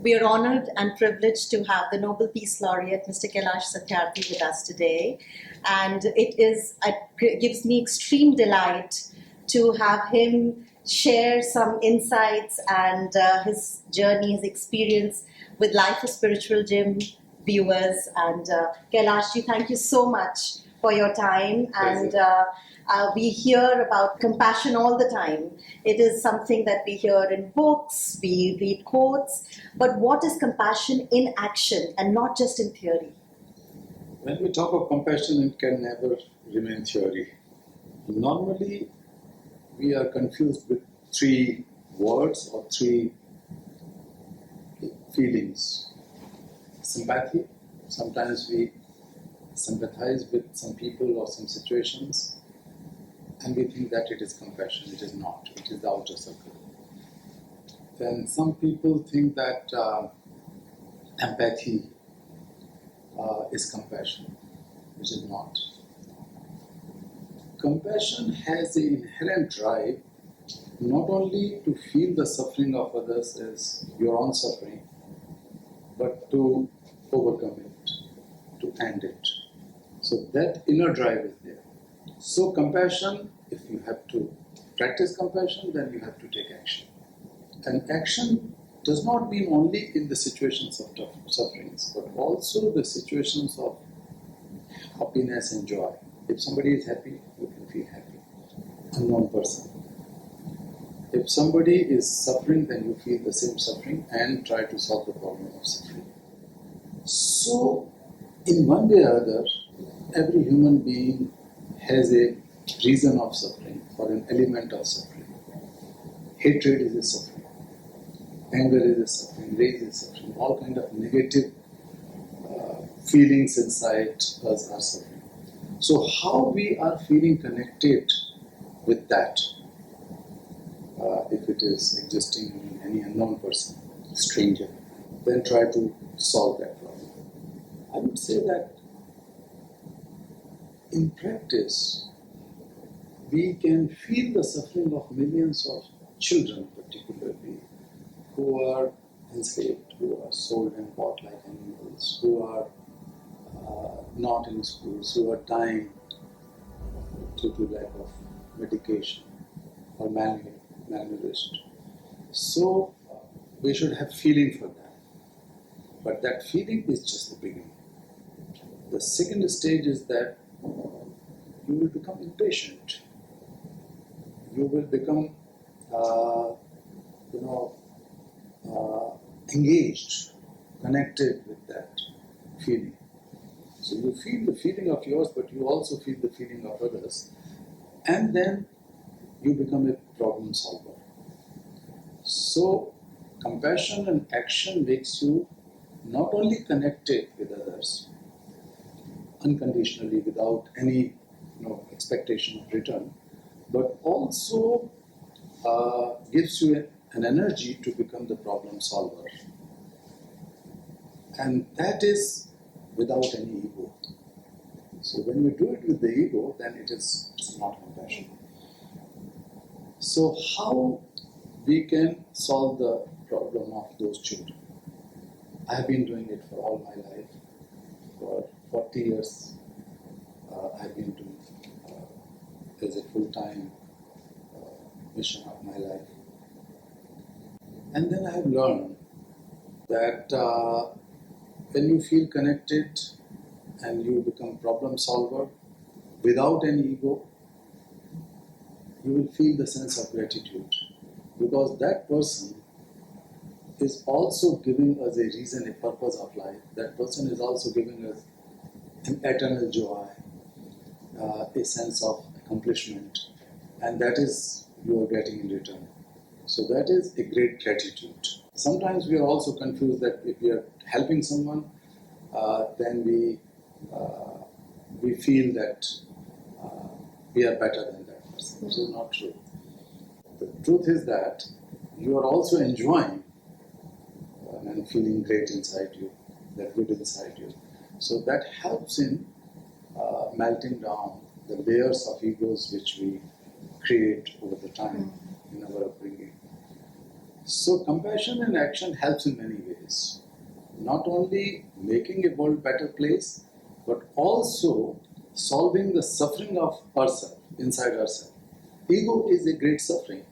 We are honored and privileged to have the Nobel Peace Laureate, Mr. Kailash Satyarthi, with us today. And it gives me extreme delight to have him share some insights and his journey, his experience with Life is Spiritual Gym viewers. And Kailash ji, thank you so much for your time. And we hear about compassion all the time. It is something that we hear in books, we read quotes. But what is compassion in action and not just in theory? When we talk of compassion, it can never remain theory. Normally, we are confused with three words or three feelings. Sympathy. Sometimes we sympathize with some people or some situations, and we think that it is compassion. It is not. It is the outer circle. Then some people think that empathy is compassion, which is not. Compassion has an inherent drive not only to feel the suffering of others as your own suffering, but to overcome it, to end it. So that inner drive is there. So compassion, if you have to practice compassion, then you have to take action. And action does not mean only in the situations of tough sufferings, but also the situations of happiness and joy. If somebody is happy, you can feel happy. Unknown person. If somebody is suffering, then you feel the same suffering and try to solve the problem of suffering. So, in one way or other, every human being has a reason of suffering or an element of suffering. Hatred is a suffering. Anger is a suffering. Rage is suffering. All kind of negative feelings inside us are suffering. So how we are feeling connected with that, if it is existing in any unknown person, stranger, then try to solve that problem. I would say that in practice, we can feel the suffering of millions of children, particularly, who are enslaved, who are sold and bought like animals, who are not in schools, who are dying due to lack of medication or malnourished. So we should have feeling for that. But that feeling is just the beginning. The second stage is that you will become impatient. You will become, engaged, connected with that feeling. So you feel the feeling of yours, but you also feel the feeling of others. And then you become a problem solver. So compassion and action makes you not only connected with others unconditionally without any expectation of return, but also gives you an energy to become the problem solver. And that is without any ego. So when we do it with the ego, then it's not compassion. So how we can solve the problem of those children? I have been doing it for all my life. For 40 years, I've been doing it as a full-time mission of my life. And then I have learned that when you feel connected and you become problem solver without any ego, you will feel the sense of gratitude, because that person is also giving us a reason, a purpose of life. That person is also giving us an eternal joy, a sense of accomplishment, and that is you are getting in return. So that is a great gratitude. Sometimes we are also confused that if we are helping someone, then we feel that we are better than that person, which is not true. The truth is that you are also enjoying and feeling great inside you, that good inside you. So that helps in melting down the layers of egos which we create over the time in our upbringing. So compassion in action helps in many ways. Not only making a world better place, but also solving the suffering of ourselves, inside ourselves. Ego is a great suffering.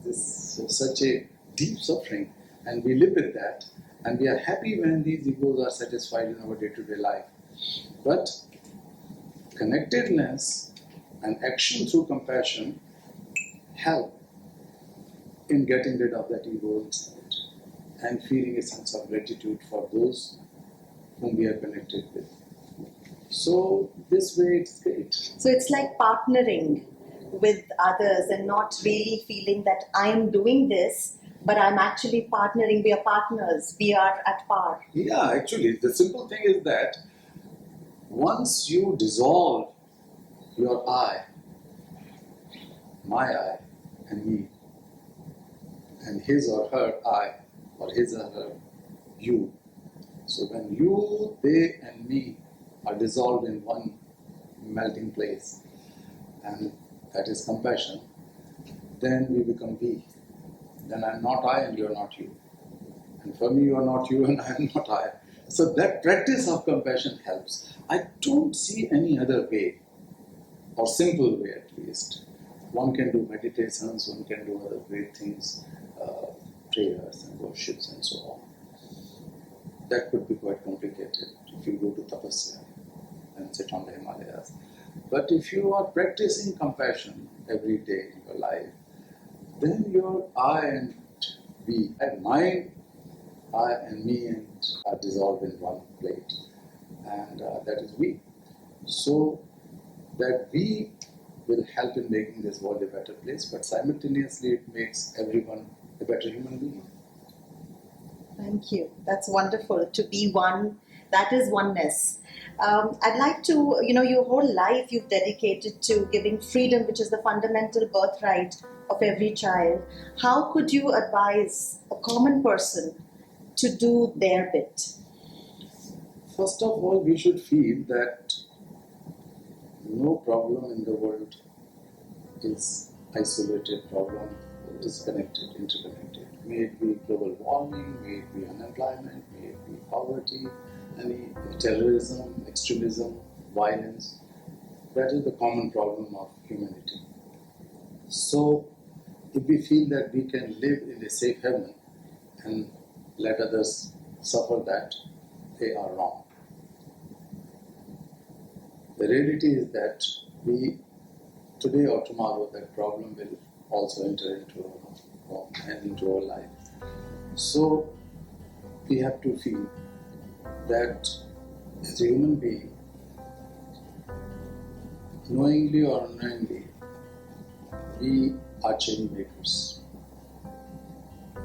It's such a deep suffering, and we live with that, and we are happy when these egos are satisfied in our day-to-day life. But connectedness and action through compassion help in getting rid of that ego inside and feeling a sense of gratitude for those whom we are connected with. So this way it's great. So it's like partnering with others and not really feeling that I'm doing this, but I'm actually partnering. We are partners. We are at par. Yeah, actually, the simple thing is that once you dissolve your I, my I, and me, and his or her I, or his or her you. So when you, they, and me are dissolved in one melting place, and that is compassion, then we become we. Then I'm not I and you're not you. And for me, you are not you and I am not I. So that practice of compassion helps. I don't see any other way, or simple way at least. One can do meditations, one can do other great things, prayers and worships and so on. That could be quite complicated if you go to tapasya and sit on the Himalayas. But if you are practicing compassion every day in your life, then your I and we, and my I and me and are dissolved in one plate, and that is we. So that we will help in making this world a better place, but simultaneously it makes everyone a better human being. Thank you. That's wonderful. To be one, that is oneness. I'd like to, your whole life you've dedicated to giving freedom, which is the fundamental birthright of every child. How could you advise a common person to do their bit? First of all, we should feel that no problem in the world is isolated problem. It is connected, interconnected. May it be global warming, may it be unemployment, may it be poverty, any terrorism, extremism, violence. That is the common problem of humanity. So, if we feel that we can live in a safe haven and let others suffer that, they are wrong. The reality is that we, today or tomorrow, that problem will also enter into our home and into our life. So, we have to feel that as a human being, knowingly or unknowingly, we are change makers.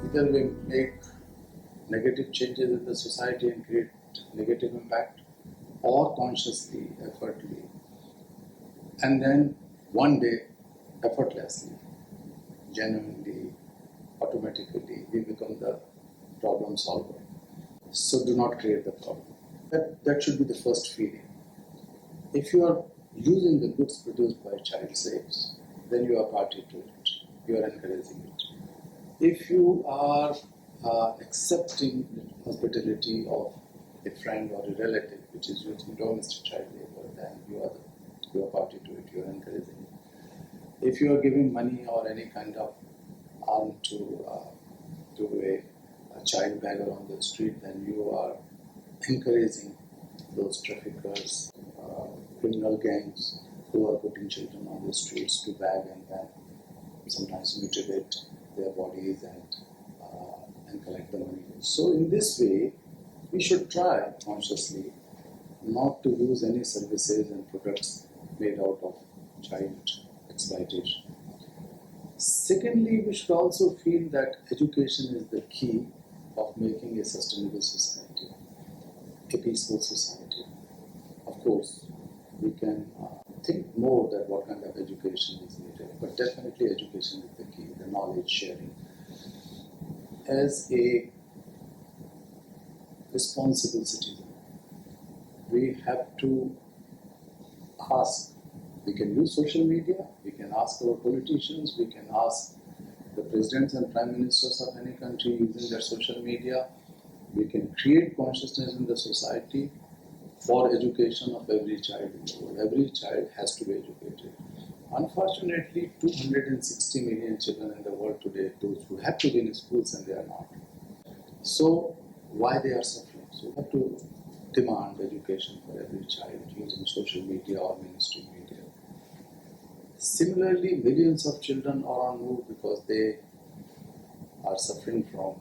Either we make negative changes in the society and create negative impact, or consciously, effortfully, and then one day, effortlessly, genuinely, automatically, we become the problem solver. So do not create the problem. That should be the first feeling. If you are using the goods produced by child slaves, then you are party to it. You are encouraging it. If you are accepting the hospitality of a friend or a relative which is using domestic child labor, then you are party to it. You are encouraging it. If you are giving money or any kind of alms to a child beggar on the street, then you are encouraging those traffickers, criminal gangs who are putting children on the streets to beg and then sometimes mutilate their bodies and collect the money. So in this way, we should try consciously not to use any services and products made out of child exploitation. Secondly, we should also feel that education is the key of making a sustainable society, a peaceful society. Of course, we can think more that what kind of education is needed, but definitely education is the key, the knowledge sharing. As a responsible citizen, we have to ask. We can use social media, we can ask our politicians, we can ask the presidents and prime ministers of any country using their social media. We can create consciousness in the society for education of every child in the world. Every child has to be educated. Unfortunately, 260 million children in the world today, those who have to be in schools and they are not. So, why they are suffering? So, we have to demand education for every child using social media or mainstream media. Similarly, millions of children are on move because they are suffering from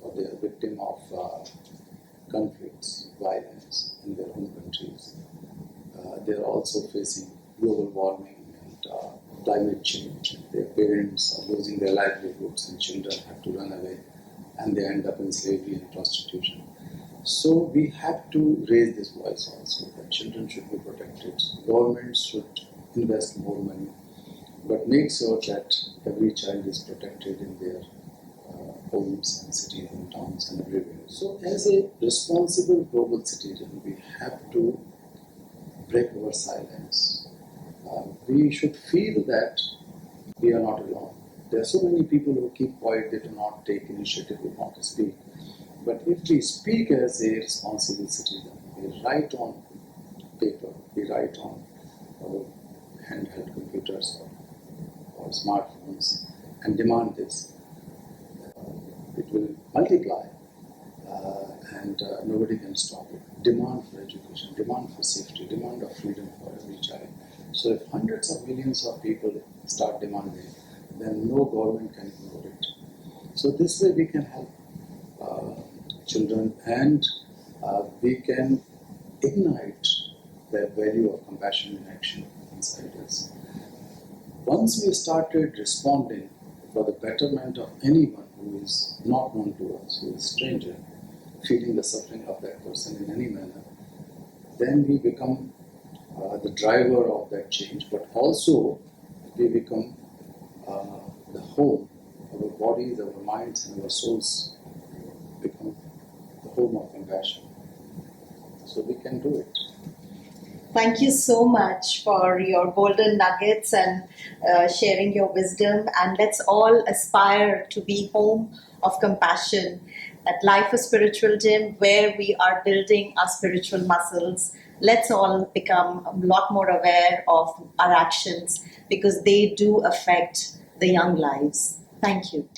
or they are victim of conflicts, violence in their home countries. They are also facing global warming and climate change. Their parents are losing their livelihoods and children have to run away and they end up in slavery and prostitution. So we have to raise this voice also that children should be protected. Governments should invest more money, but make sure that every child is protected in their homes and cities and towns and everywhere. So as a responsible global citizen, we have to break our silence. We should feel that we are not alone. There are so many people who keep quiet, they do not take initiative, they want to speak. But if we speak as a responsible citizen, we write on paper, we write on our handheld computers or smartphones and demand this, it will multiply and nobody can stop it. Demand for education, demand for safety, demand of freedom for every child. So if hundreds of millions of people start demanding, then no government can ignore it. So this way we can help children and we can ignite the value of compassion in action inside us. Once we started responding for the betterment of anyone who is not known to us, who is a stranger, feeling the suffering of that person in any manner, then we become the driver of that change, but also we become the home, our bodies, our minds, and our souls become the home of compassion. So we can do it. Thank you so much for your golden nuggets and sharing your wisdom. And let's all aspire to be home of compassion at Life is Spiritual Gym, where we are building our spiritual muscles. Let's all become a lot more aware of our actions because they do affect the young lives. Thank you.